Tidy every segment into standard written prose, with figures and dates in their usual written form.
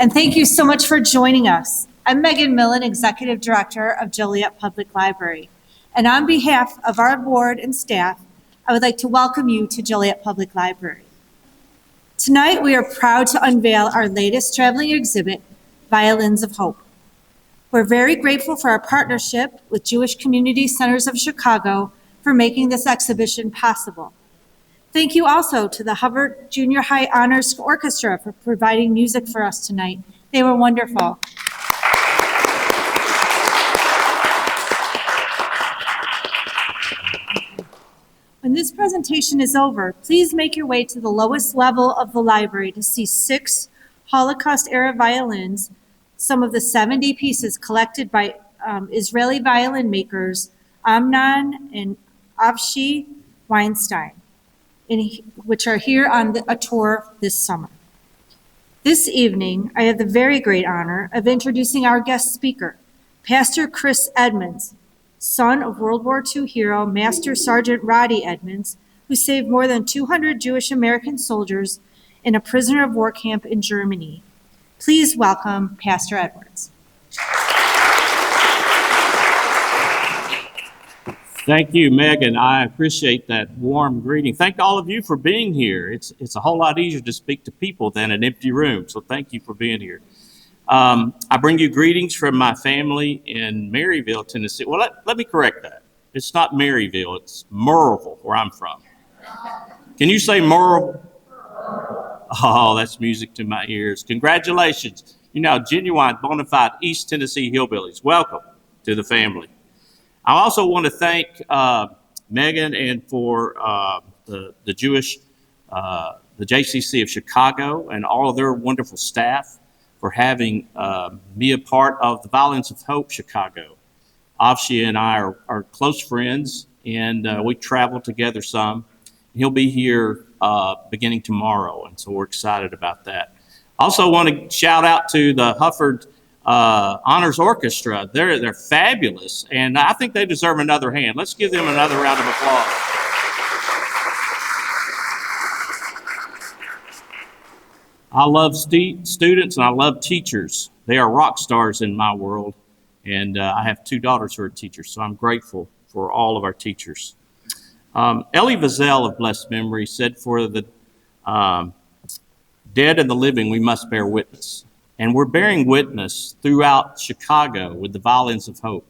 And thank you so much for joining us. I'm Megan Millen, Executive Director of Joliet Public Library. And on behalf of our board and staff, I would like to welcome you to Joliet Public Library. Tonight, we are proud to unveil our latest traveling exhibit, Violins of Hope. We're very grateful for our partnership with Jewish Community Centers of Chicago for making this exhibition possible. Thank you also to the Hubbard Junior High Honors Orchestra for providing music for us tonight. They were wonderful. When this presentation is over, please make your way to the lowest level of the library to see 6 Holocaust-era violins, some of the 70 pieces collected by Israeli violin makers Amnon and Avshi Weinstein, which are here on a tour this summer. This evening, I have the very great honor of introducing our guest speaker, Pastor Chris Edmonds, son of World War II hero Master Sergeant Roddy Edmonds, who saved more than 200 Jewish American soldiers in a prisoner of war camp in Germany. Please welcome Pastor Edmonds. Thank you, Megan. I appreciate that warm greeting. Thank all of you for being here. It's a whole lot easier to speak to people than an empty room, so thank you for being here. I bring you greetings from my family in Maryville, Tennessee. Well, let me correct that. It's not Maryville, it's Murrayville, where I'm from. Can you say Murrayville? Oh, that's music to my ears. Congratulations. You're now genuine, bona fide East Tennessee hillbillies. Welcome to the family. I also want to thank Megan and for the Jewish, the JCC of Chicago and all of their wonderful staff for having me a part of the Violins of Hope Chicago. Avshi and I are close friends, and we travel together some. He'll be here beginning tomorrow, and so we're excited about that. Also want to shout out to the Hubbard Honors Orchestra. They're fabulous, and I think they deserve another hand. Let's give them another round of applause. I love students and I love teachers. They are rock stars in my world, and I have 2 daughters who are teachers, so I'm grateful for all of our teachers. Elie Wiesel of blessed memory said, "For the dead and the living, we must bear witness." And we're bearing witness throughout Chicago with the Violins of Hope,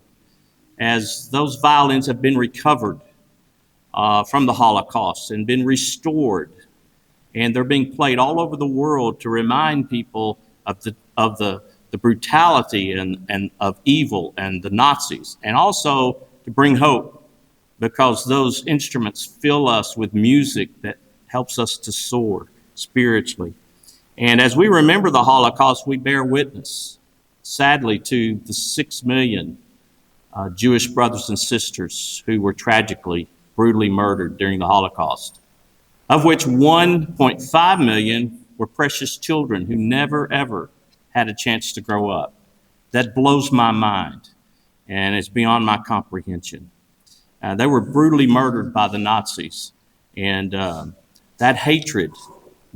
as those violins have been recovered from the Holocaust and been restored. And they're being played all over the world to remind people of the brutality and of evil and the Nazis, and also to bring hope, because those instruments fill us with music that helps us to soar spiritually. And as we remember the Holocaust, we bear witness, sadly, to the 6 million Jewish brothers and sisters who were tragically, brutally murdered during the Holocaust, of which 1.5 million were precious children who never, ever had a chance to grow up. That blows my mind, and it's beyond my comprehension. They were brutally murdered by the Nazis, and that hatred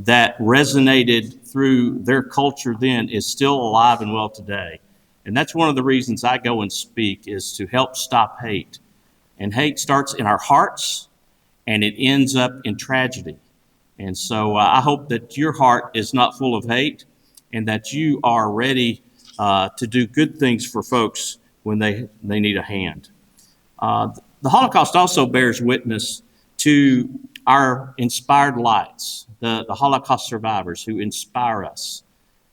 that resonated through their culture then is still alive and well today. And that's one of the reasons I go and speak, is to help stop hate. And hate starts in our hearts, and it ends up in tragedy. And so I hope that your heart is not full of hate, and that you are ready to do good things for folks when they need a hand. The Holocaust also bears witness to our inspired lights, the Holocaust survivors who inspire us,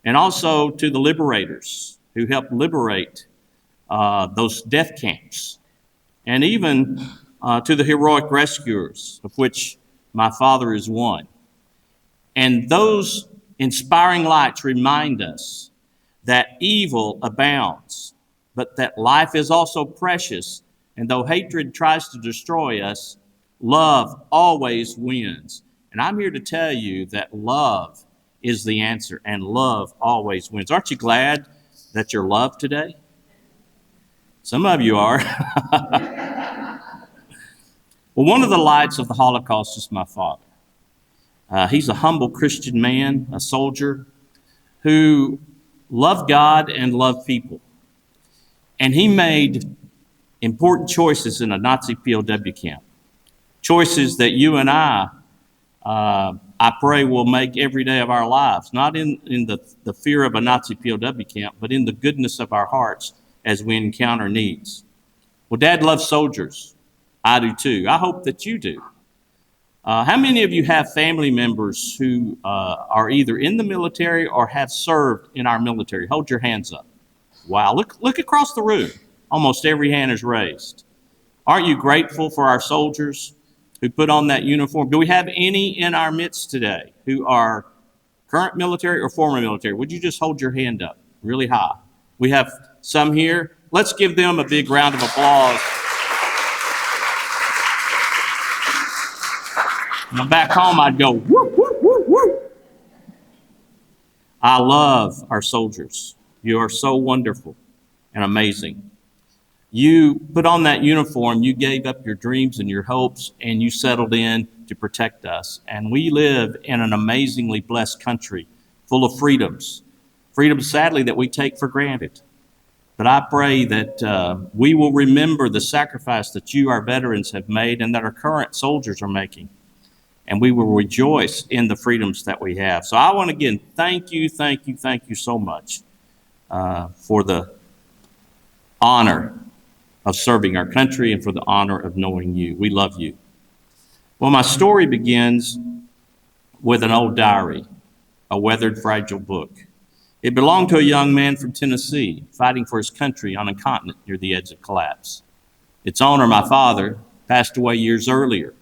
and also to the liberators who helped liberate those death camps, and even to the heroic rescuers, of which my father is one. And those inspiring lights remind us that evil abounds, but that life is also precious, and though hatred tries to destroy us, love always wins. And I'm here to tell you that love is the answer, and love always wins. Aren't you glad that you're loved today? Some of you are. Well, one of the lights of the Holocaust is my father. He's a humble Christian man, a soldier, who love God and love people. And he made important choices in a Nazi POW camp. Choices that you and I pray will make every day of our lives, not in the fear of a Nazi POW camp, but in the goodness of our hearts as we encounter needs. Well, Dad loves soldiers. I do too. I hope that you do. How many of you have family members who are either in the military or have served in our military? Hold your hands up. Wow, look across the room. Almost every hand is raised. Aren't you grateful for our soldiers who put on that uniform? Do we have any in our midst today who are current military or former military? Would you just hold your hand up really high? We have some here. Let's give them a big round of applause. Now back home, I'd go, whoop, whoop, whoop, whoop. I love our soldiers. You are so wonderful and amazing. You put on that uniform, you gave up your dreams and your hopes, and you settled in to protect us. And we live in an amazingly blessed country full of freedoms, freedoms, sadly, that we take for granted. But I pray that we will remember the sacrifice that you, our veterans, have made and that our current soldiers are making. And we will rejoice in the freedoms that we have. So I want to again thank you so much for the honor of serving our country and for the honor of knowing you. We love you. Well, my story begins with an old diary, a weathered, fragile book. It belonged to a young man from Tennessee fighting for his country on a continent near the edge of collapse. Its owner, my father, passed away years earlier.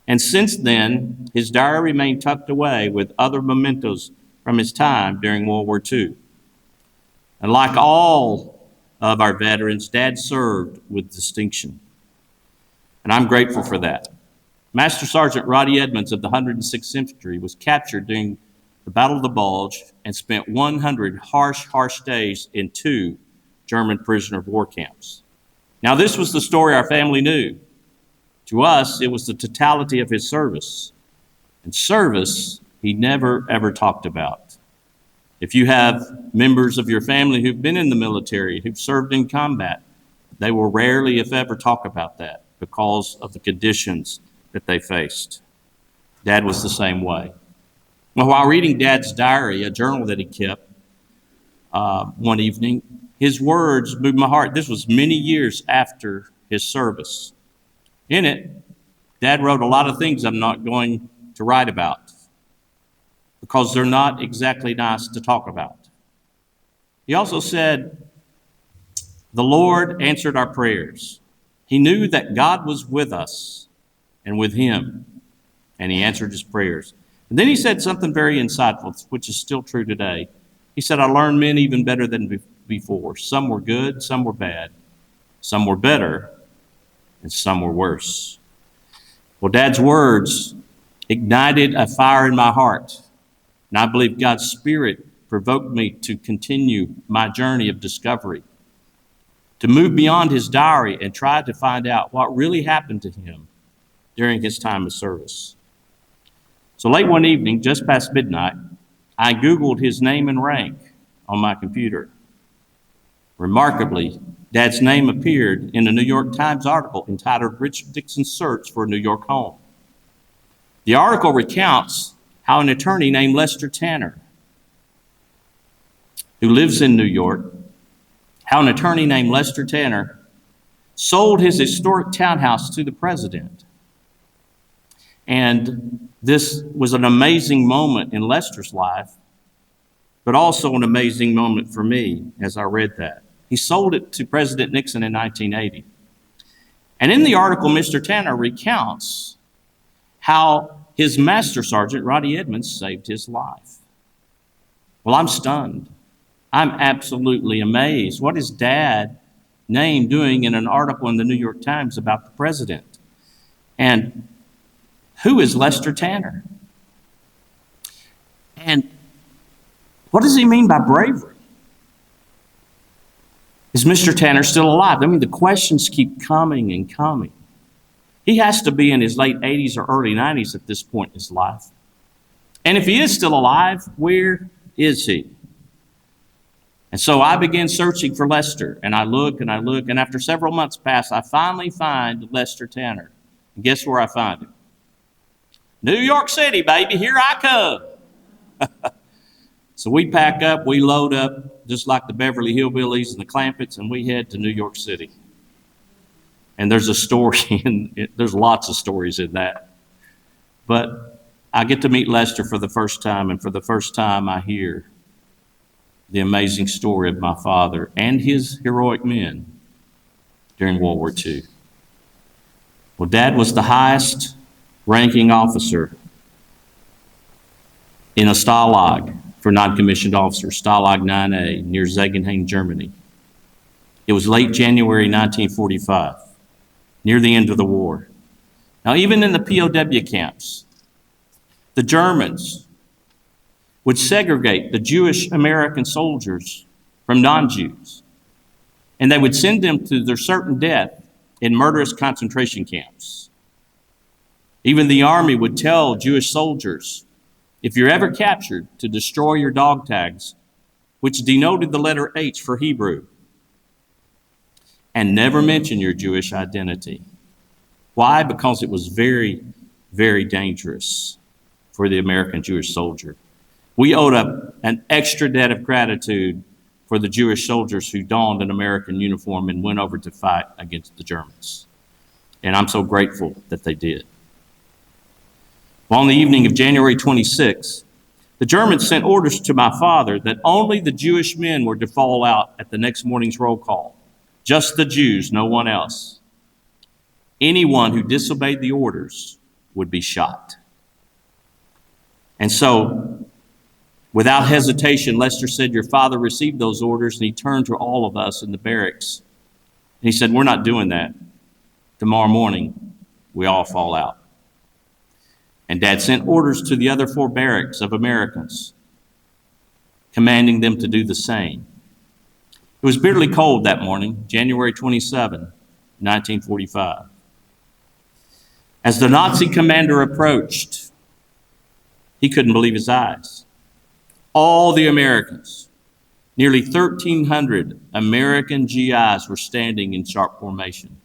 And since then, his diary remained tucked away with other mementos from his time during World War II. And like all of our veterans, Dad served with distinction. And I'm grateful for that. Master Sergeant Roddy Edmonds of the 106th Infantry was captured during the Battle of the Bulge and spent 100 harsh days in 2 German prisoner of war camps. Now, this was the story our family knew. To us, it was the totality of his service. And service, he never, ever talked about. If you have members of your family who've been in the military, who've served in combat, they will rarely, if ever, talk about that because of the conditions that they faced. Dad was the same way. Well, while reading Dad's diary, a journal that he kept one evening, his words moved my heart. This was many years after his service. In it, Dad wrote a lot of things I'm not going to write about because they're not exactly nice to talk about. He also said, the Lord answered our prayers. He knew that God was with us and with him, and he answered his prayers. And then he said something very insightful, which is still true today. He said, I learned men even better than before. Some were good, some were bad, some were better, and some were worse. Well, Dad's words ignited a fire in my heart, and I believe God's Spirit provoked me to continue my journey of discovery, to move beyond his diary and try to find out what really happened to him during his time of service. So late one evening, just past midnight, I Googled his name and rank on my computer. Remarkably, Dad's name appeared in a New York Times article entitled Richard Dixon's Search for a New York Home. The article recounts how an attorney named Lester Tanner, who lives in New York, sold his historic townhouse to the president. And this was an amazing moment in Lester's life, but also an amazing moment for me as I read that. He sold it to President Nixon in 1980. And in the article, Mr. Tanner recounts how his master sergeant, Roddy Edmonds, saved his life. Well, I'm stunned. I'm absolutely amazed. What is Dad name doing in an article in the New York Times about the president? And who is Lester Tanner? And what does he mean by bravery? Is Mr. Tanner still alive? I mean, the questions keep coming and coming. He has to be in his late 80s or early 90s at this point in his life. And if he is still alive, where is he? And so I began searching for Lester, and I look, and after several months pass, I finally find Lester Tanner. And guess where I find him? New York City, baby, here I come. So we pack up, we load up, just like the Beverly Hillbillies and the Clampetts, and we head to New York City. And there's a story, and there's lots of stories in that. But I get to meet Lester for the first time, and for the first time I hear the amazing story of my father and his heroic men during World War II. Well, Dad was the highest ranking officer in a Stalag for non-commissioned officers, Stalag 9A, near Zegenhain, Germany. It was late January 1945, near the end of the war. Now, even in the POW camps, the Germans would segregate the Jewish American soldiers from non-Jews, and they would send them to their certain death in murderous concentration camps. Even the army would tell Jewish soldiers, if you're ever captured, to destroy your dog tags, which denoted the letter H for Hebrew, and never mention your Jewish identity. Why? Because it was very, very dangerous for the American Jewish soldier. We owed an extra debt of gratitude for the Jewish soldiers who donned an American uniform and went over to fight against the Germans. And I'm so grateful that they did. Well, on the evening of January 26, the Germans sent orders to my father that only the Jewish men were to fall out at the next morning's roll call. Just the Jews, no one else. Anyone who disobeyed the orders would be shot. And so, without hesitation, Lester said, your father received those orders, and he turned to all of us in the barracks. And he said, we're not doing that. Tomorrow morning, we all fall out. And Dad sent orders to the other 4 barracks of Americans, commanding them to do the same. It was bitterly cold that morning, January 27, 1945. As the Nazi commander approached, he couldn't believe his eyes. All the Americans, nearly 1,300 American GIs were standing in sharp formation.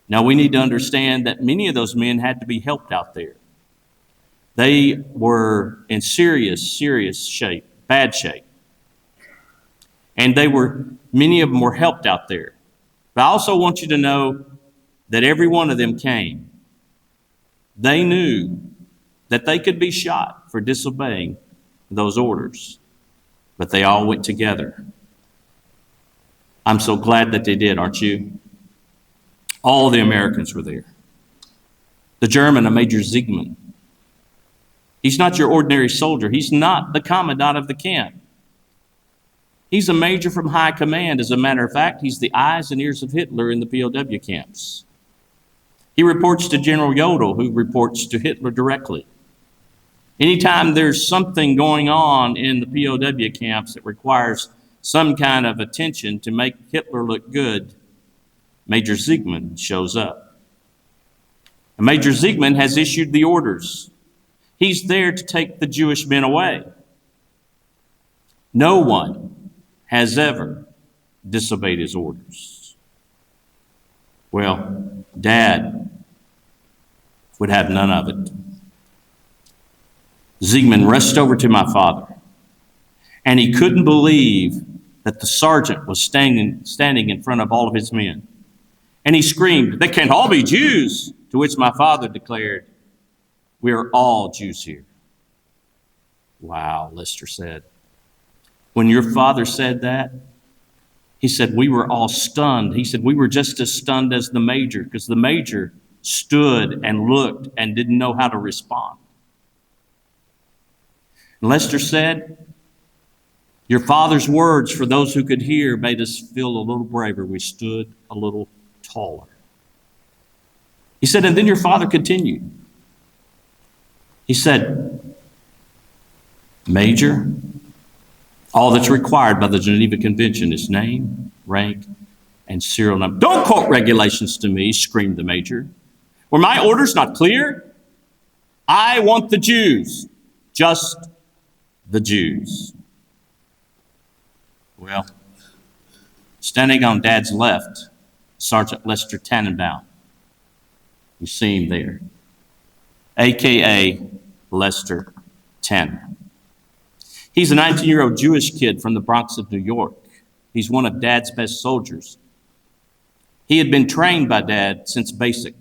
Now we need to understand that many of those men had to be helped out there. They were in serious shape, bad shape. And many of them were helped out there. But I also want you to know that every one of them came. They knew that they could be shot for disobeying those orders, but they all went together. I'm so glad that they did, aren't you? All the Americans were there. The German, a Major Ziegman. He's not your ordinary soldier. He's not the commandant of the camp. He's a major from high command. As a matter of fact, he's the eyes and ears of Hitler in the POW camps. He reports to General Jodl, who reports to Hitler directly. Anytime there's something going on in the POW camps that requires some kind of attention to make Hitler look good, Major Ziegman shows up. And Major Ziegman has issued the orders. He's there to take the Jewish men away. No one has ever disobeyed his orders. Well, Dad would have none of it. Ziegman rushed over to my father, and he couldn't believe that the sergeant was standing in front of all of his men. And he screamed, "They can't all be Jews," to which my father declared, "We are all Jews here." Wow, Lester said. When your father said that, he said, we were all stunned. He said, we were just as stunned as the major, because the major stood and looked and didn't know how to respond. And Lester said, your father's words, for those who could hear, made us feel a little braver. We stood a little taller. He said, and then your father continued. He said, Major, all that's required by the Geneva Convention is name, rank, and serial number. Don't quote regulations to me, screamed the major. Were my orders not clear? I want the Jews, just the Jews. Well, standing on Dad's left, Sergeant Lester Tannenbaum. You see him there, a.k.a. Lester Tannen. He's a 19-year-old Jewish kid from the Bronx of New York. He's one of Dad's best soldiers. He had been trained by Dad since basic,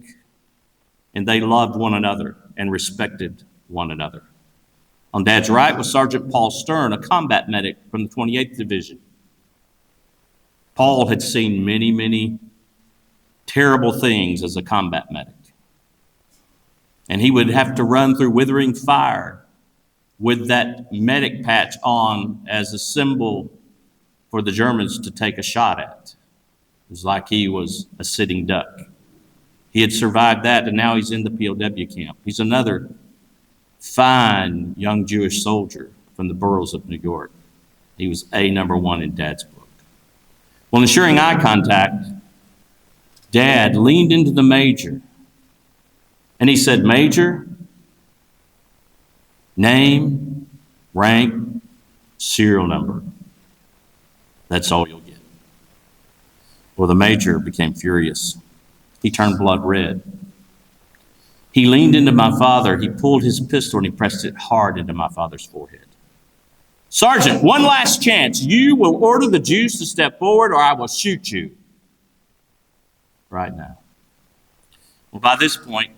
and they loved one another and respected one another. On Dad's right was Sergeant Paul Stern, a combat medic from the 28th Division. Paul had seen many, many terrible things as a combat medic. And he would have to run through withering fire with that medic patch on as a symbol for the Germans to take a shot at. It was like he was a sitting duck. He had survived that, and now he's in the POW camp. He's another fine young Jewish soldier from the boroughs of New York. He was number one in Dad's book. Well, ensuring eye contact, Dad leaned into the major, and he said, "Major, name, rank, serial number. That's all you'll get." Well, the major became furious. He turned blood red. He leaned into my father, he pulled his pistol, and he pressed it hard into my father's forehead. "Sergeant, one last chance. You will order the Jews to step forward, or I will shoot you right now." Well, by this point,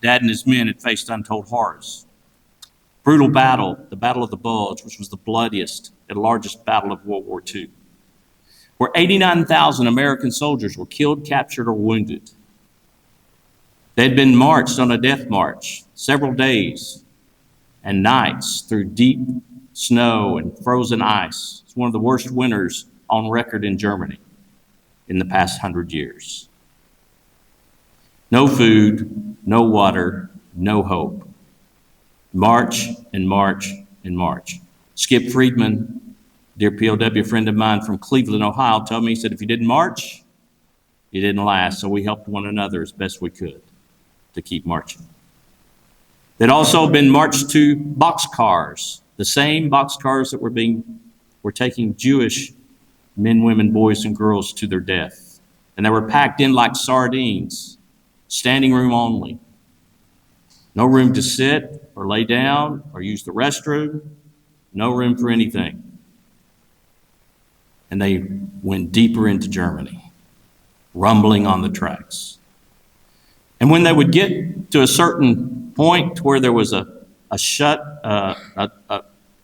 Dad and his men had faced untold horrors. Brutal battle, the Battle of the Bulge, which was the bloodiest and largest battle of World War II, where 89,000 American soldiers were killed, captured, or wounded. They'd been marched on a death march several days and nights through deep snow and frozen ice. It's one of the worst winters on record in Germany in the past 100 years. No food, no water, no hope. March and march and march. Skip Friedman, dear POW friend of mine from Cleveland, Ohio, told me, he said, if you didn't march, you didn't last. So we helped one another as best we could to keep marching. They'd also been marched to boxcars, the same boxcars that were taking Jewish men, women, boys, and girls to their death. And they were packed in like sardines, standing room only. No room to sit or lay down or use the restroom. No room for anything. And they went deeper into Germany, rumbling on the tracks. And when they would get to a certain point where there was a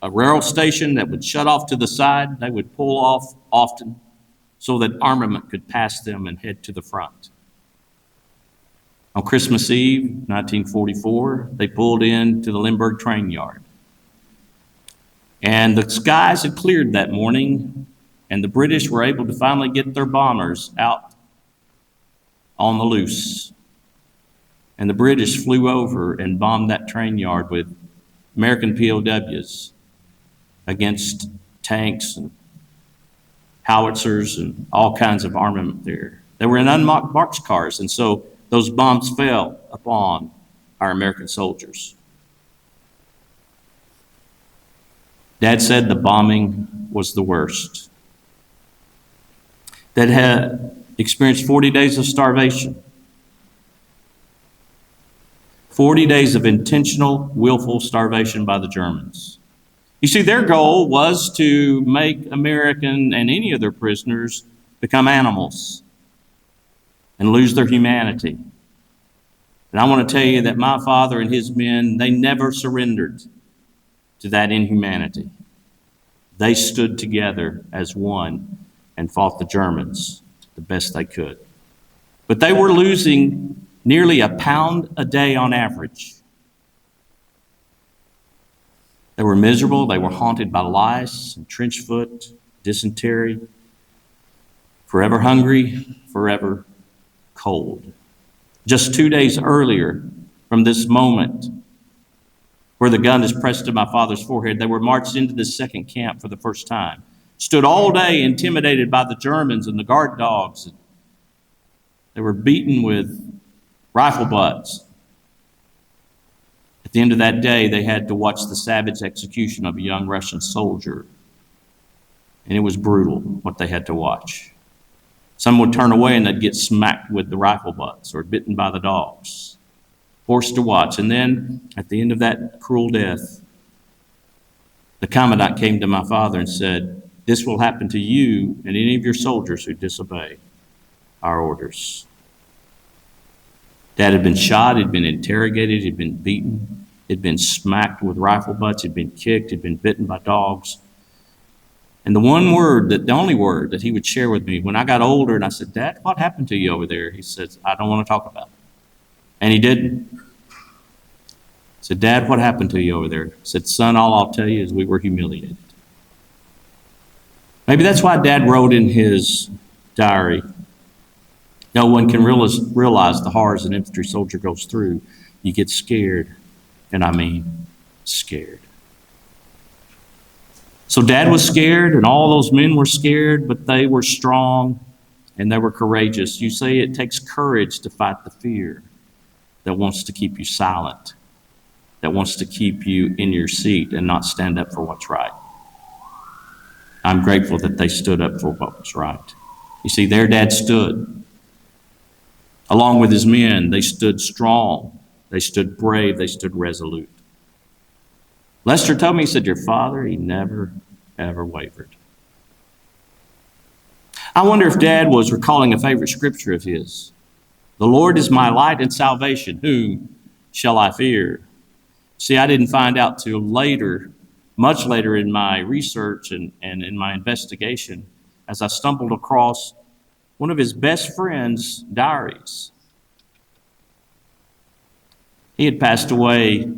rail station that would shut off to the side, they would pull off often so that armament could pass them and head to the front. On Christmas Eve, 1944, they pulled into the Limburg train yard. And the skies had cleared that morning, and the British were able to finally get their bombers out on the loose. And the British flew over and bombed that train yard with American POWs against tanks and howitzers and all kinds of armament there. They were in unmarked boxcars, and so those bombs fell upon our American soldiers. Dad said the bombing was the worst. That had experienced 40 days of starvation. 40 days of intentional, willful starvation by the Germans. You see, their goal was to make American and any of their prisoners become animals and lose their humanity. And I want to tell you that my father and his men, they never surrendered to that inhumanity. They stood together as one and fought the Germans the best they could. But they were losing nearly a pound a day on average. They were miserable. They were haunted by lice and trench foot, dysentery, forever hungry, forever cold. Just 2 days earlier from this moment where the gun is pressed to my father's forehead, they were marched into the second camp for the first time. Stood all day intimidated by the Germans and the guard dogs. They were beaten with rifle butts. At the end of that day, they had to watch the savage execution of a young Russian soldier And it was brutal what they had to watch. Some would turn away and they'd get smacked with the rifle butts or bitten by the dogs, forced to watch. And then at the end of that cruel death, the commandant came to my father and said, "This will happen to you and any of your soldiers who disobey our orders." Dad had been shot, he'd been interrogated, he'd been beaten, he'd been smacked with rifle butts, he'd been kicked, he'd been bitten by dogs. And the only word that he would share with me when I got older and I said, "Dad, what happened to you over there?" He said, "I don't want to talk about it." And he didn't. I said, "Dad, what happened to you over there?" He said, "Son, all I'll tell you is we were humiliated." Maybe that's why Dad wrote in his diary, "No one can realize the horrors an infantry soldier goes through. You get scared, and I mean scared." So Dad was scared, and all those men were scared, but they were strong and they were courageous. You say it takes courage to fight the fear that wants to keep you silent, that wants to keep you in your seat and not stand up for what's right. I'm grateful that they stood up for what was right. You see, their dad stood. Along with his men, they stood strong, they stood brave, they stood resolute. Lester told me, he said, "Your father, he never, ever wavered." I wonder if Dad was recalling a favorite scripture of his. "The Lord is my light and salvation. Whom shall I fear?" See, I didn't find out till later, much later in my research and in my investigation, as I stumbled across one of his best friend's diaries. He had passed away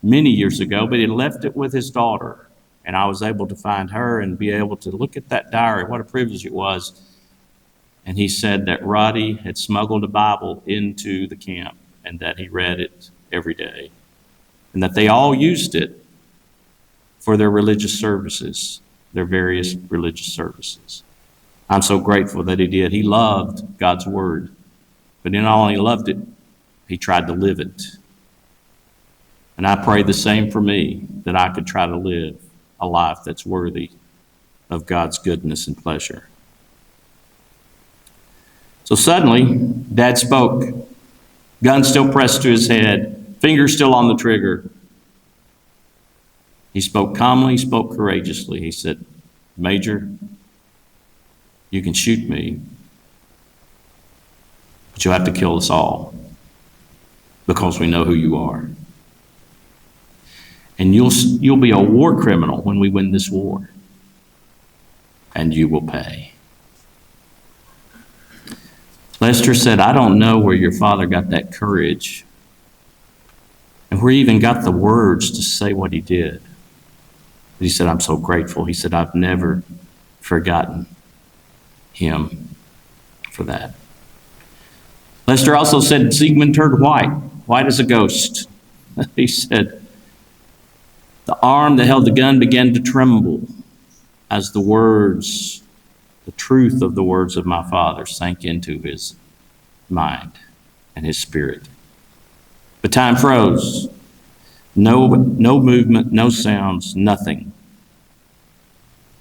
many years ago, but he left it with his daughter. And I was able to find her and be able to look at that diary. What a privilege it was. And he said that Roddy had smuggled a Bible into the camp and that he read it every day. And that they all used it for their religious services, their various religious services. I'm so grateful that he did. He loved God's word. But he not only loved it, he tried to live it. And I pray the same for me, that I could try to live a life that's worthy of God's goodness and pleasure. So suddenly, Dad spoke, gun still pressed to his head, fingers still on the trigger. He spoke calmly, he spoke courageously. He said, "Major, you can shoot me, but you'll have to kill us all because we know who you are. And you'll be a war criminal when we win this war, and you will pay." Lester said, "I don't know where your father got that courage and where he even got the words to say what he did. But he said, I'm so grateful." He said, "I've never forgotten him for that." Lester also said Sigmund turned white as a ghost. He said, "The arm that held the gun began to tremble as the truth of the words of my father sank into his mind and his spirit. But time froze. No movement, no sounds, nothing.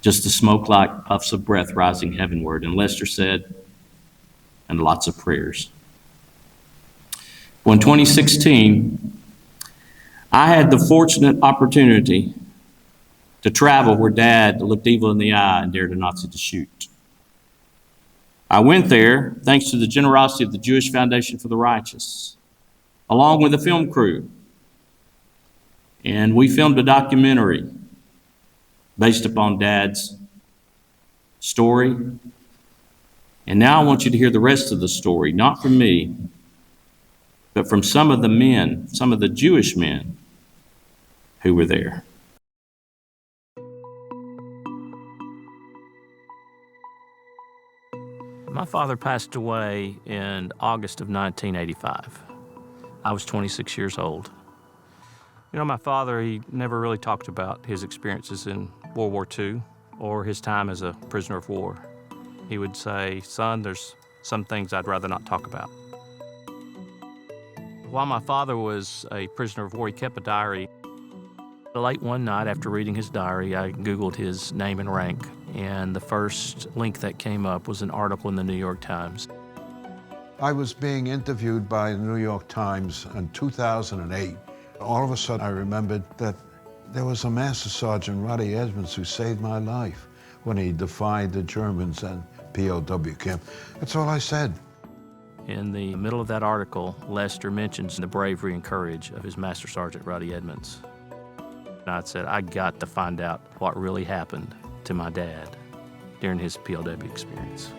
Just the smoke like puffs of breath rising heavenward." And Lester said, "And lots of prayers." Well, in 2016, I had the fortunate opportunity to travel where Dad looked evil in the eye and dared a Nazi to shoot. I went there thanks to the generosity of the Jewish Foundation for the Righteous, along with a film crew. And we filmed a documentary based upon Dad's story. And now I want you to hear the rest of the story, not from me, but from some of the men, some of the Jewish men who were there. My father passed away in August of 1985. I was 26 years old. You know, my father, he never really talked about his experiences in World War II or his time as a prisoner of war. He would say, "Son, there's some things I'd rather not talk about." While my father was a prisoner of war, he kept a diary. Late one night after reading his diary, I Googled his name and rank And the first link that came up was an article in the New York Times. I was being interviewed by the New York Times in 2008. All of a sudden, I remembered that there was a Master Sergeant, Roddy Edmonds, who saved my life when he defied the Germans in POW camp. That's all I said. In the middle of that article, Lester mentions the bravery and courage of his Master Sergeant, Roddy Edmonds. And I said, I got to find out what really happened to my dad during his POW experience.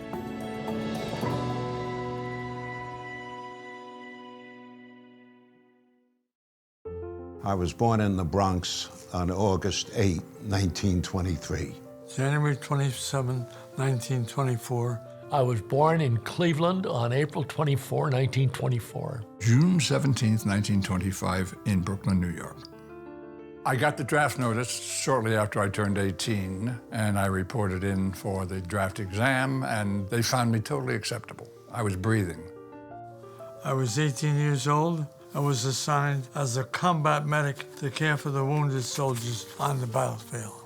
I was born in the Bronx on August 8, 1923. January 27, 1924. I was born in Cleveland on April 24, 1924. June 17th, 1925, in Brooklyn, New York. I got the draft notice shortly after I turned 18, and I reported in for the draft exam, and they found me totally acceptable. I was breathing. I was 18 years old. I was assigned as a combat medic to care for the wounded soldiers on the battlefield.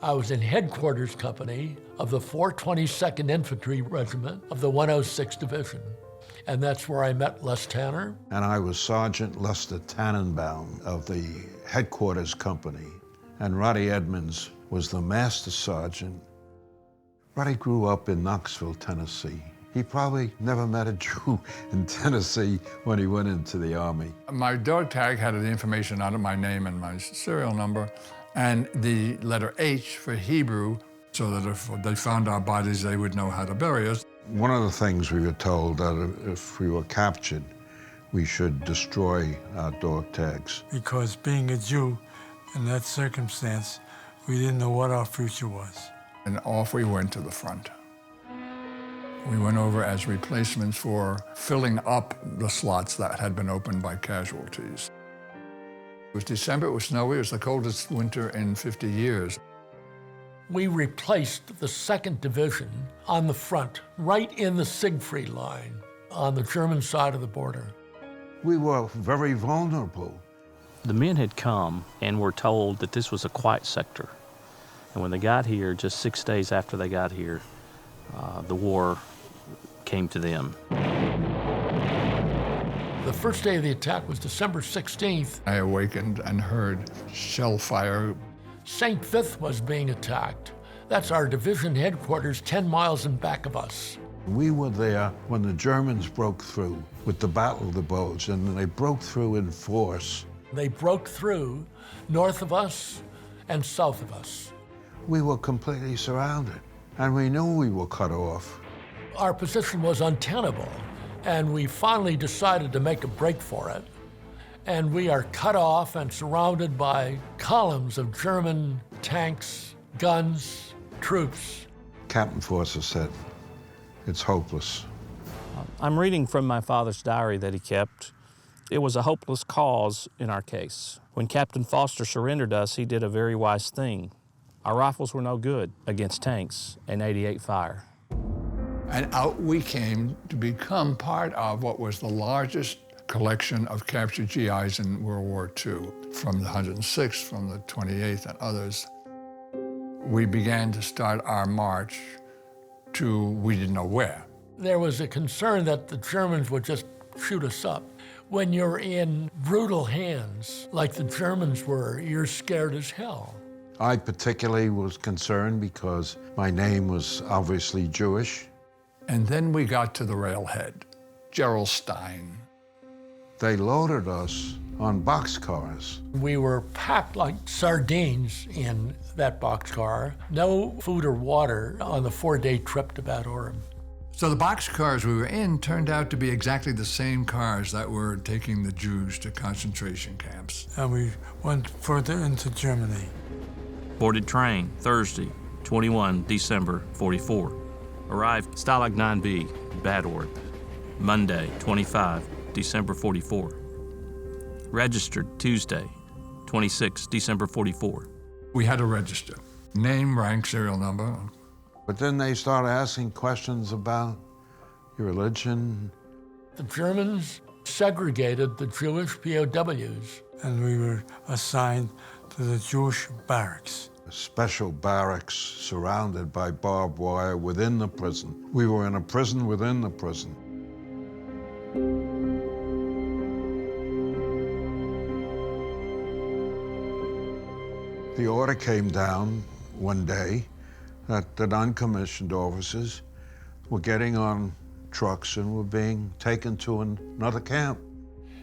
I was in headquarters company of the 422nd Infantry Regiment of the 106th Division. And that's where I met Les Tanner. And I was Sergeant Lester Tannenbaum of the headquarters company. And Roddy Edmonds was the Master Sergeant. Roddy grew up in Knoxville, Tennessee. He probably never met a Jew in Tennessee when he went into the Army. My dog tag had the information on it, my name and my serial number, and the letter H for Hebrew, so that if they found our bodies, they would know how to bury us. One of the things we were told that if we were captured, we should destroy our dog tags. Because being a Jew in that circumstance, we didn't know what our future was. And off we went to the front. We went over as replacements for filling up the slots that had been opened by casualties. It was December, it was snowy, it was the coldest winter in 50 years. We replaced the 2nd Division on the front, right in the Siegfried line, on the German side of the border. We were very vulnerable. The men had come and were told that this was a quiet sector. And when they got here, just 6 days after they got here, the war came to them. The first day of the attack was December 16th. I awakened and heard shell fire. St. Vith was being attacked. That's our division headquarters 10 miles in back of us. We were there when the Germans broke through with the Battle of the Bulge, and they broke through in force. They broke through north of us and south of us. We were completely surrounded, and we knew we were cut off. Our position was untenable, and we finally decided to make a break for it. And we are cut off and surrounded by columns of German tanks, guns, troops. Captain Forster said, "It's hopeless." I'm reading from my father's diary that he kept. It was a hopeless cause in our case. When Captain Foster surrendered us, he did a very wise thing. Our rifles were no good against tanks and 88 fire. And out we came to become part of what was the largest collection of captured GIs in World War II, from the 106th, from the 28th, and others. We began to start our march to we didn't know where. There was a concern that the Germans would just shoot us up. When you're in brutal hands, like the Germans were, you're scared as hell. I particularly was concerned because my name was obviously Jewish. And then we got to the railhead, Gerolstein. They loaded us on boxcars. We were packed like sardines in that boxcar. No food or water on the 4-day trip to Bad Orem. So the boxcars we were in turned out to be exactly the same cars that were taking the Jews to concentration camps. And we went further into Germany. Boarded train, Thursday, 21 December 44. Arrived Stalag 9B, Bad Orem. Monday, 25 December 44. Registered Tuesday, 26 December 44. We had to register. Name, rank, serial number. But then they started asking questions about your religion. The Germans segregated the Jewish POWs. And we were assigned to the Jewish barracks. A special barracks surrounded by barbed wire within the prison. We were in a prison within the prison. The order came down one day that the non-commissioned officers were getting on trucks and were being taken to another camp.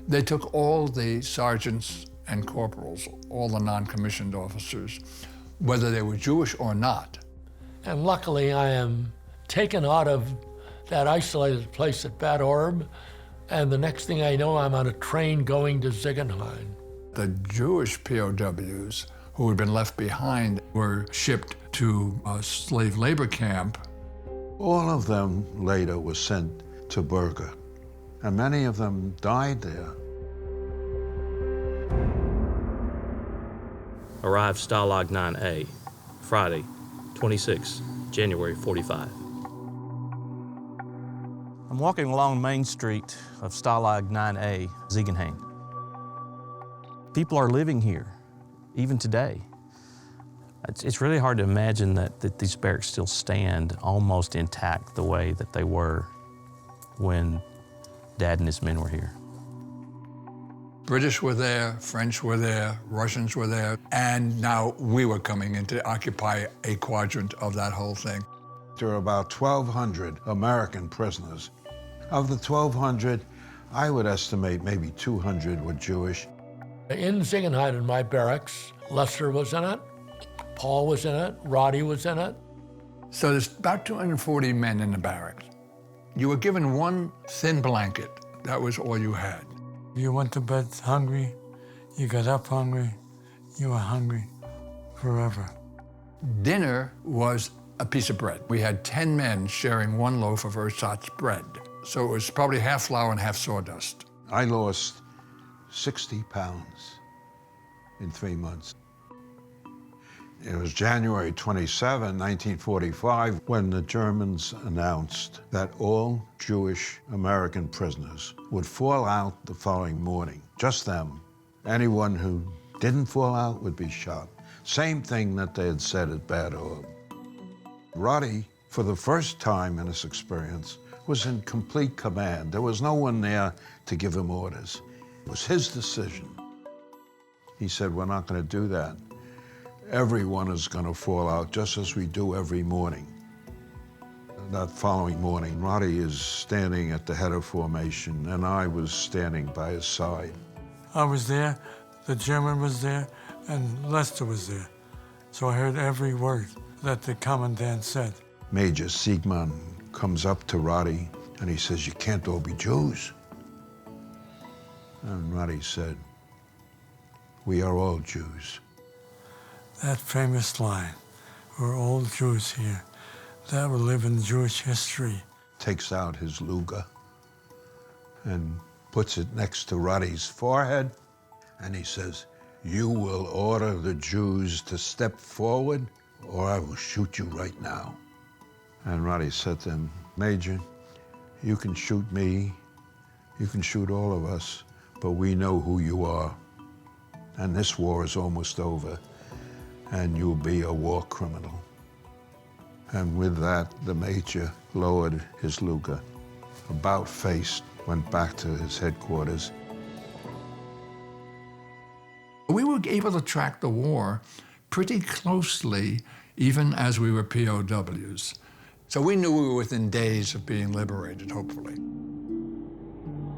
They took all the sergeants and corporals, all the non-commissioned officers, whether they were Jewish or not. And luckily, I am taken out of that isolated place at Bad Orb, and the next thing I know, I'm on a train going to Ziegenhain. The Jewish POWs who had been left behind were shipped to a slave labor camp. All of them later were sent to Berger, and many of them died there. Arrived Stalag 9A, Friday, 26 January 45. I'm walking along Main Street of Stalag 9A, Ziegenhain. People are living here, even today. It's really hard to imagine that these barracks still stand almost intact the way that they were when Dad and his men were here. British were there, French were there, Russians were there, and now we were coming in to occupy a quadrant of that whole thing. There were about 1,200 American prisoners. Of the 1,200, I would estimate maybe 200 were Jewish. In Ziegenhain, in my barracks, Lester was in it, Paul was in it, Roddy was in it. So there's about 240 men in the barracks. You were given one thin blanket. That was all you had. You went to bed hungry, you got up hungry, you were hungry forever. Dinner was a piece of bread. We had 10 men sharing one loaf of ersatz bread. So it was probably half flour and half sawdust. I lost 60 pounds in 3 months. It was January 27, 1945, when the Germans announced that all Jewish American prisoners would fall out the following morning. Just them. Anyone who didn't fall out would be shot. Same thing that they had said at Bad Orb. Roddy, for the first time in his experience, was in complete command. There was no one there to give him orders. It was his decision. He said, we're not going to do that. Everyone is going to fall out just as we do every morning. That following morning, Roddy is standing at the head of formation, and I was standing by his side. I was there, the German was there, and Lester was there. So I heard every word that the commandant said. Major Siegmann comes up to Roddy, and he says, you can't all be Jews. And Roddy said, we are all Jews. That famous line, we're all Jews here, that will live in Jewish history. Takes out his Luger and puts it next to Roddy's forehead, and he says, you will order the Jews to step forward, or I will shoot you right now. And Roddy said to him, Major, you can shoot me, you can shoot all of us, but we know who you are. And this war is almost over, and you'll be a war criminal. And with that, the Major lowered his Luger, about-faced, went back to his headquarters. We were able to track the war pretty closely, even as we were POWs. So we knew we were within days of being liberated, hopefully.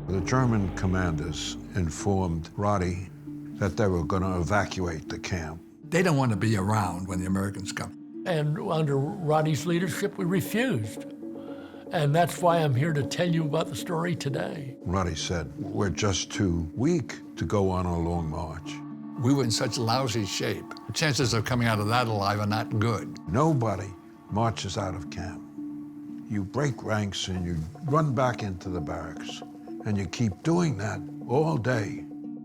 The German commanders informed Roddy that they were going to evacuate the camp. They don't want to be around when the Americans come. And under Roddy's leadership, we refused. And that's why I'm here to tell you about the story today. Roddy said, we're just too weak to go on a long march. We were in such lousy shape. The chances of coming out of that alive are not good. Nobody marches out of camp. You break ranks and you run back into the barracks. And you keep doing that all day.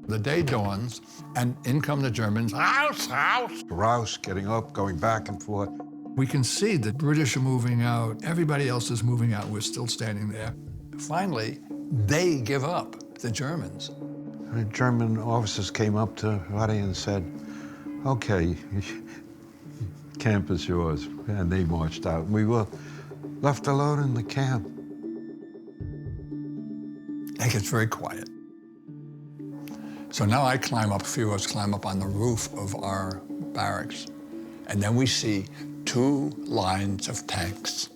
The day dawns, and in come the Germans. House, house! Rouse getting up, going back and forth. We can see the British are moving out. Everybody else is moving out. We're still standing there. Finally, they give up, the Germans. The German officers came up to Roddy and said, okay, camp is yours. And they marched out. We were left alone in the camp. It gets very quiet. So now a few of us climb up on the roof of our barracks, and then we see 2 lines of tanks.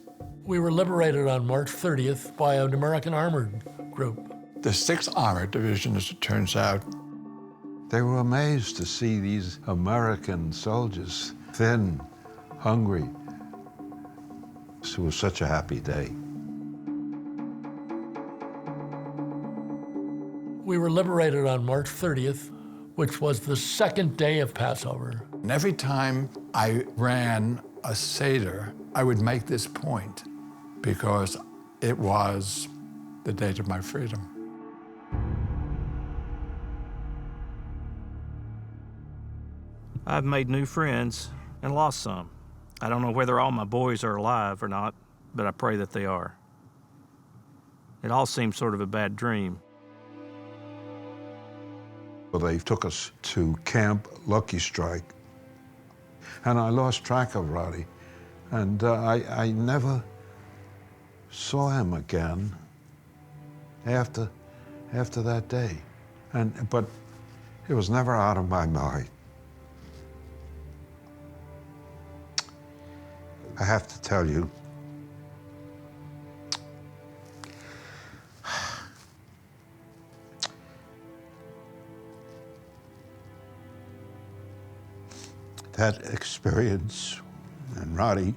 We were liberated on March 30th by an American armored group. The 6th Armored Division, as it turns out. They were amazed to see these American soldiers, thin, hungry. It was such a happy day. We were liberated on March 30th, which was the 2nd day of Passover. And every time I ran a Seder, I would make this point because it was the date of my freedom. I've made new friends and lost some. I don't know whether all my boys are alive or not, but I pray that they are. It all seems sort of a bad dream. Well, they took us to Camp Lucky Strike, and I lost track of Roddy, and I never saw him again after that day, but it was never out of my mind. I have to tell you, that experience and Roddy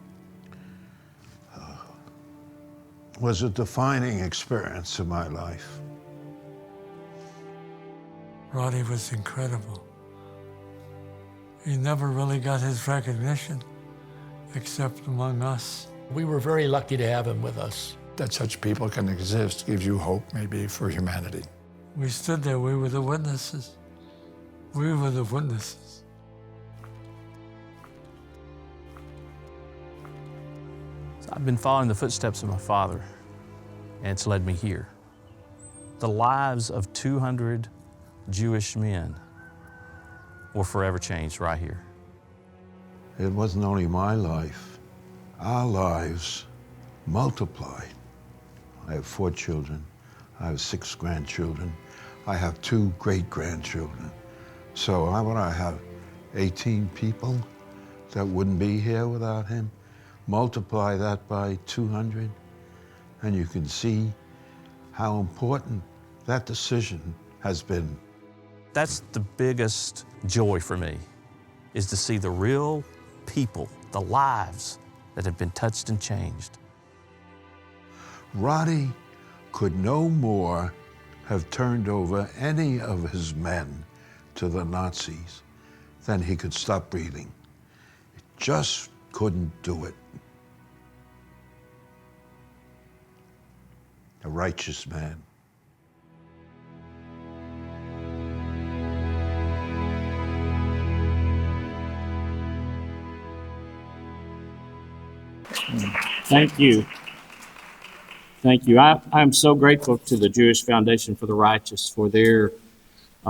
was a defining experience in my life. Roddy was incredible. He never really got his recognition, except among us. We were very lucky to have him with us. That such people can exist gives you hope, maybe, for humanity. We stood there, we were the witnesses. We were the witnesses. I've been following the footsteps of my father, and it's led me here. The lives of 200 Jewish men were forever changed right here. It wasn't only my life, our lives multiplied. I have 4 children, I have 6 grandchildren, I have 2 great-grandchildren. So how would I have 18 people that wouldn't be here without him? Multiply that by 200, and you can see how important that decision has been. That's the biggest joy for me, is to see the real people, the lives that have been touched and changed. Roddy could no more have turned over any of his men to the Nazis than he could stop breathing. He just couldn't do it. A righteous man. Thank you. Thank you. I'm so grateful to the Jewish Foundation for the Righteous for their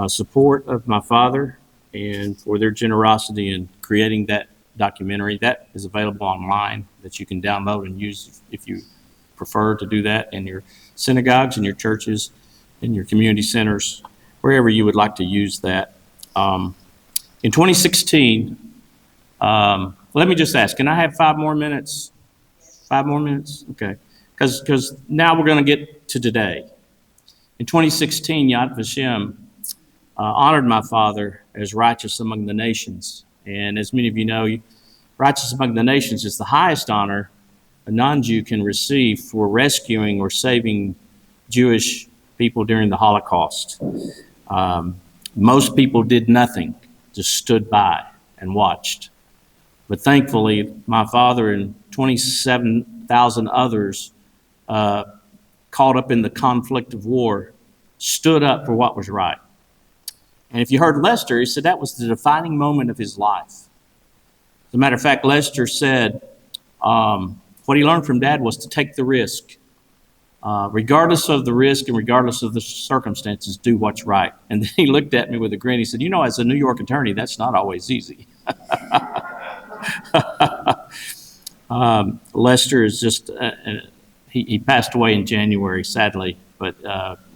support of my father and for their generosity in creating that documentary. That is available online that you can download and use if you prefer to do that in your synagogues, in your churches, in your community centers, wherever you would like to use that. In 2016, let me just ask, can I have 5 more minutes? 5 more minutes? Okay. Because now we're going to get to today. In 2016, Yad Vashem honored my father as righteous among the nations. And as many of you know, righteous among the nations is the highest honor a non-Jew can receive for rescuing or saving Jewish people during the Holocaust. Most people did nothing, just stood by and watched. But thankfully, my father and 27,000 others caught up in the conflict of war stood up for what was right. And if you heard Lester, he said that was the defining moment of his life. As a matter of fact, Lester said what he learned from Dad was to take the risk. Regardless of the risk and regardless of the circumstances, do what's right. And then he looked at me with a grin. He said, you know, as a New York attorney, that's not always easy. Lester is just, he passed away in January, sadly, but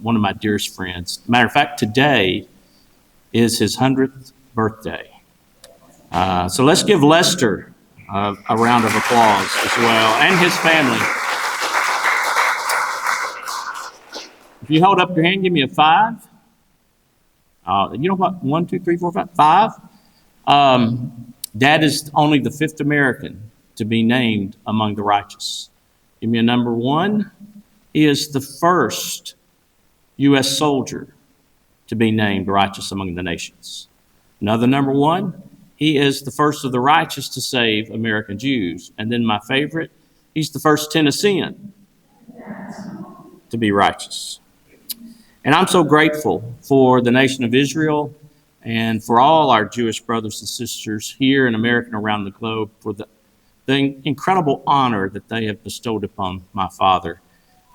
one of my dearest friends. Matter of fact, today is his 100th birthday. So let's give Lester a round of applause as well, and his family. If you hold up your hand, give me a 5. You know what? 1, 2, 3, 4, 5. 5. Dad is only the 5th American to be named among the righteous. Give me a number 1. He is the first U.S. soldier to be named righteous among the nations. Another number 1, he is the first of the righteous to save American Jews. And then my favorite, he's the first Tennessean to be righteous. And I'm so grateful for the nation of Israel and for all our Jewish brothers and sisters here in America and around the globe for the incredible honor that they have bestowed upon my father.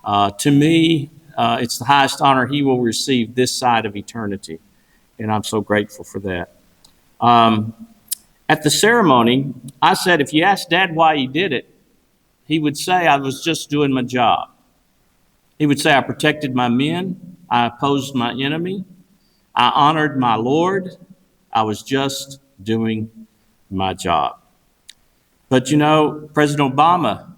To me, it's the highest honor he will receive this side of eternity, and I'm so grateful for that. At the ceremony, I said, if you ask Dad why he did it, he would say, I was just doing my job. He would say, I protected my men, I opposed my enemy, I honored my Lord, I was just doing my job. But you know, President Obama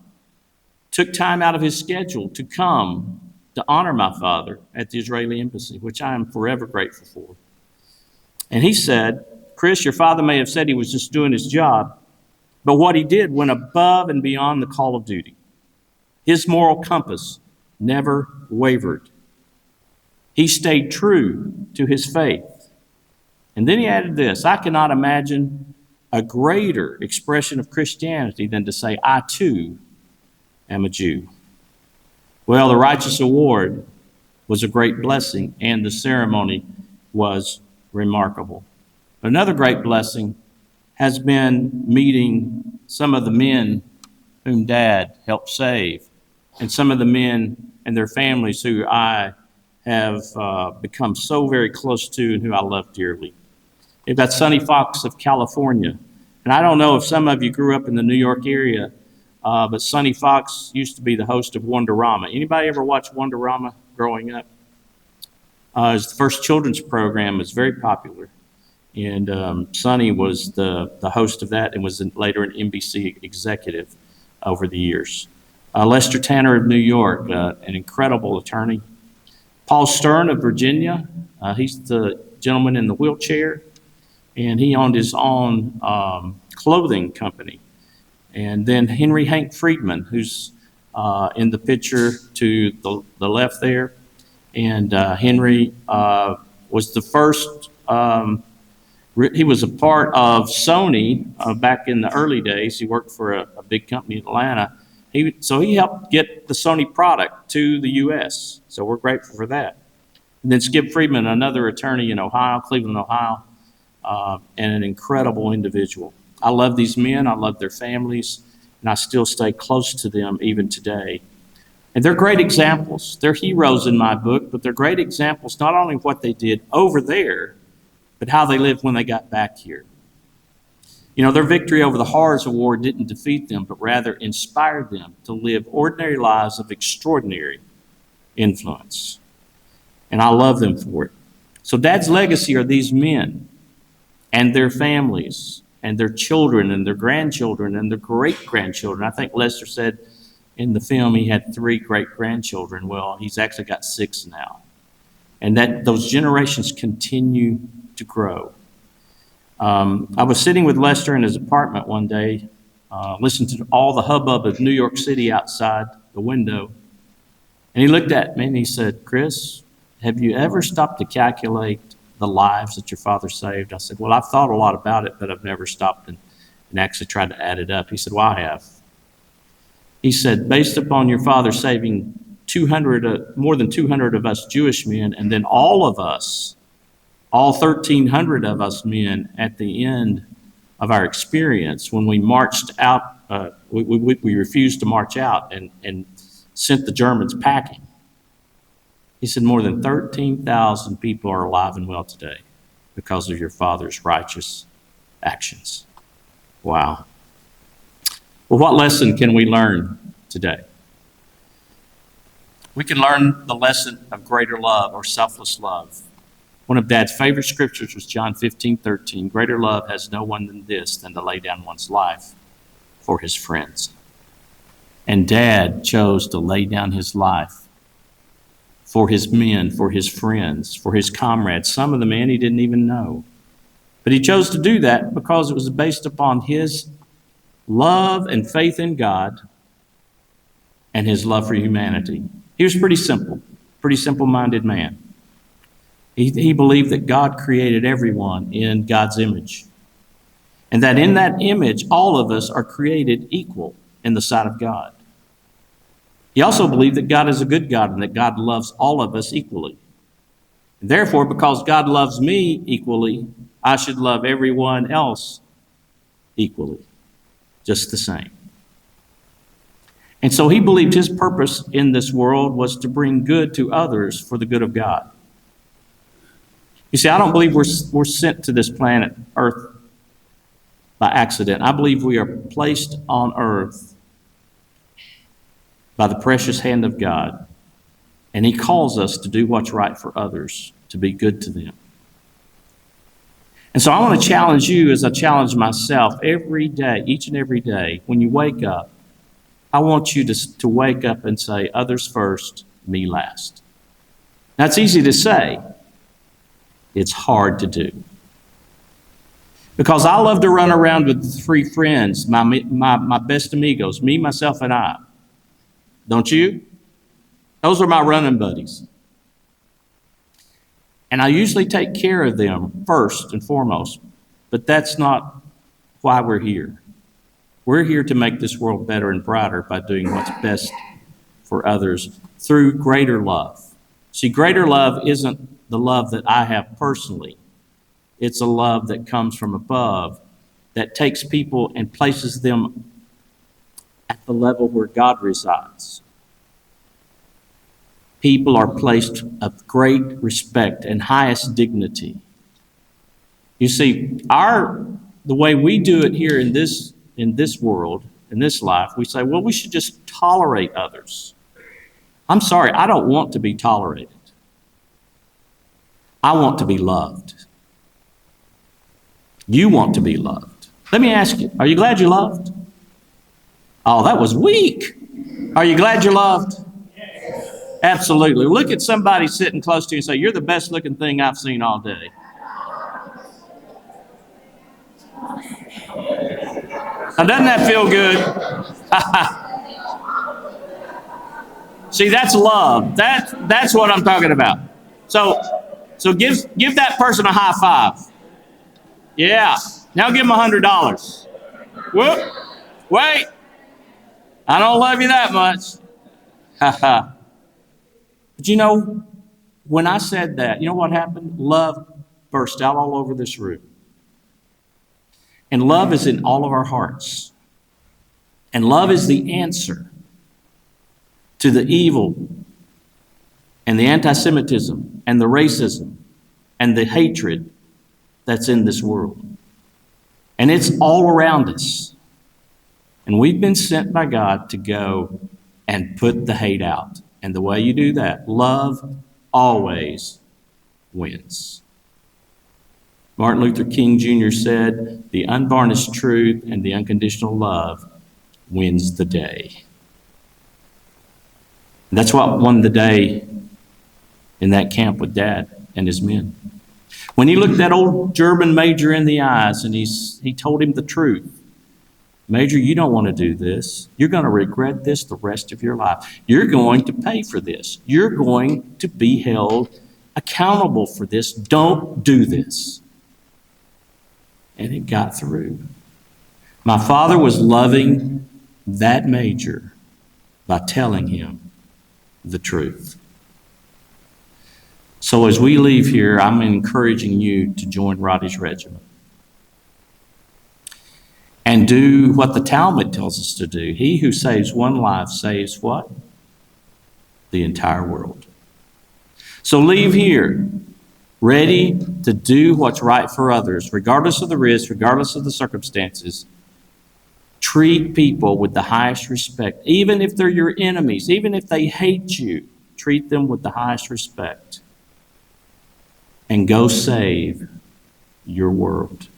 took time out of his schedule to come to honor my father at the Israeli embassy, which I am forever grateful for. And he said, Chris, your father may have said he was just doing his job, but what he did went above and beyond the call of duty. His moral compass never wavered. He stayed true to his faith. And then he added this, I cannot imagine a greater expression of Christianity than to say, I too am a Jew. Well, the Righteous Award was a great blessing, and the ceremony was remarkable. Another great blessing has been meeting some of the men whom Dad helped save, and some of the men and their families who I have become so very close to and who I love dearly. We've got Sonny Fox of California. And I don't know if some of you grew up in the New York area, but Sonny Fox used to be the host of Wonderama. Anybody ever watch Wonderama growing up? His first children's program was very popular. And Sonny was the host of that and was later an NBC executive over the years. Lester Tanner of New York, an incredible attorney. Paul Stern of Virginia, he's the gentleman in the wheelchair, and he owned his own clothing company. And then Henry Hank Friedman, who's in the picture to the left there. And Henry was the first, he was a part of Sony back in the early days. He worked for a big company in Atlanta. So he helped get the Sony product to the U.S., so we're grateful for that. And then Skip Friedman, another attorney in Ohio, Cleveland, Ohio, and an incredible individual. I love these men, I love their families, and I still stay close to them even today. And they're great examples. They're heroes in my book, but they're great examples not only of what they did over there, but how they lived when they got back here. You know, their victory over the Horrors of War didn't defeat them, but rather inspired them to live ordinary lives of extraordinary influence. And I love them for it. So Dad's legacy are these men and their families and their children and their grandchildren and their great-grandchildren. I think Lester said in the film he had 3 great-grandchildren. Well, he's actually got 6 now. And that those generations continue to grow. I was sitting with Lester in his apartment one day, listening to all the hubbub of New York City outside the window. And he looked at me and he said, Chris, have you ever stopped to calculate the lives that your father saved? I said, well, I've thought a lot about it, but I've never stopped and actually tried to add it up. He said, well, I have. He said, based upon your father saving more than 200 of us Jewish men, and then all of us, all 1,300 of us men at the end of our experience when we marched out, we refused to march out and sent the Germans packing. He said more than 13,000 people are alive and well today because of your father's righteous actions. Wow. Well, what lesson can we learn today? We can learn the lesson of greater love or selfless love. One of Dad's favorite scriptures was John 15:13. Greater love has no one than this, than to lay down one's life for his friends. And Dad chose to lay down his life for his men, for his friends, for his comrades, some of the men he didn't even know. But he chose to do that because it was based upon his love and faith in God and his love for humanity. He was pretty simple-minded man. He believed that God created everyone in God's image, and that in that image, all of us are created equal in the sight of God. He also believed that God is a good God and that God loves all of us equally. And therefore, because God loves me equally, I should love everyone else equally, just the same. And so he believed his purpose in this world was to bring good to others for the good of God. You see, I don't believe we're sent to this planet Earth by accident. I believe we are placed on earth by the precious hand of God, and he calls us to do what's right for others, to be good to them. And so I want to challenge you as I challenge myself every day, each and every day. When you wake up, I want you to wake up and say, others first, me last. Now, it's easy to say. It's hard to do. Because I love to run around with three friends, my best amigos, me, myself, and I. Don't you? Those are my running buddies. And I usually take care of them first and foremost, but that's not why we're here. We're here to make this world better and brighter by doing what's best for others through greater love. See, greater love isn't the love that I have personally. It's a love that comes from above, that takes people and places them at the level where God resides. People are placed of great respect and highest dignity. You see, the way we do it here in this world, in this life, we say, well, we should just tolerate others. I'm sorry, I don't want to be tolerated. I want to be loved. You want to be loved. Let me ask you, are you glad you're loved? Oh, that was weak. Are you glad you're loved? Yes. Absolutely. Look at somebody sitting close to you and say, you're the best looking thing I've seen all day. Now, doesn't that feel good? See, that's love. That's what I'm talking about. So give that person a high five. Yeah. Now give them $100. Whoop. Wait. I don't love you that much. But you know, when I said that, you know what happened? Love burst out all over this room. And love is in all of our hearts. And love is the answer to the evil and the anti-Semitism and the racism and the hatred that's in this world. And it's all around us. And we've been sent by God to go and put the hate out. And the way you do that, love always wins. Martin Luther King Jr. said, the unvarnished truth and the unconditional love wins the day. And that's what won the day in that camp with Dad and his men. When he looked that old German major in the eyes and he told him the truth. Major, you don't want to do this. You're going to regret this the rest of your life. You're going to pay for this. You're going to be held accountable for this. Don't do this. And it got through. My father was loving that major by telling him the truth. So as we leave here, I'm encouraging you to join Roddy's regiment. And do what the Talmud tells us to do. He who saves one life saves what? The entire world. So leave here ready to do what's right for others, regardless of the risk, regardless of the circumstances, Treat people with the highest respect, even if they're your enemies, even if they hate you. Treat them with the highest respect. And go save your world.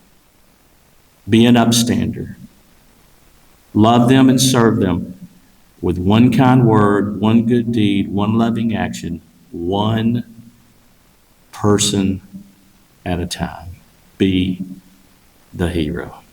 Be an upstander. Love them and serve them with one kind word, one good deed, one loving action, one person at a time. Be the hero.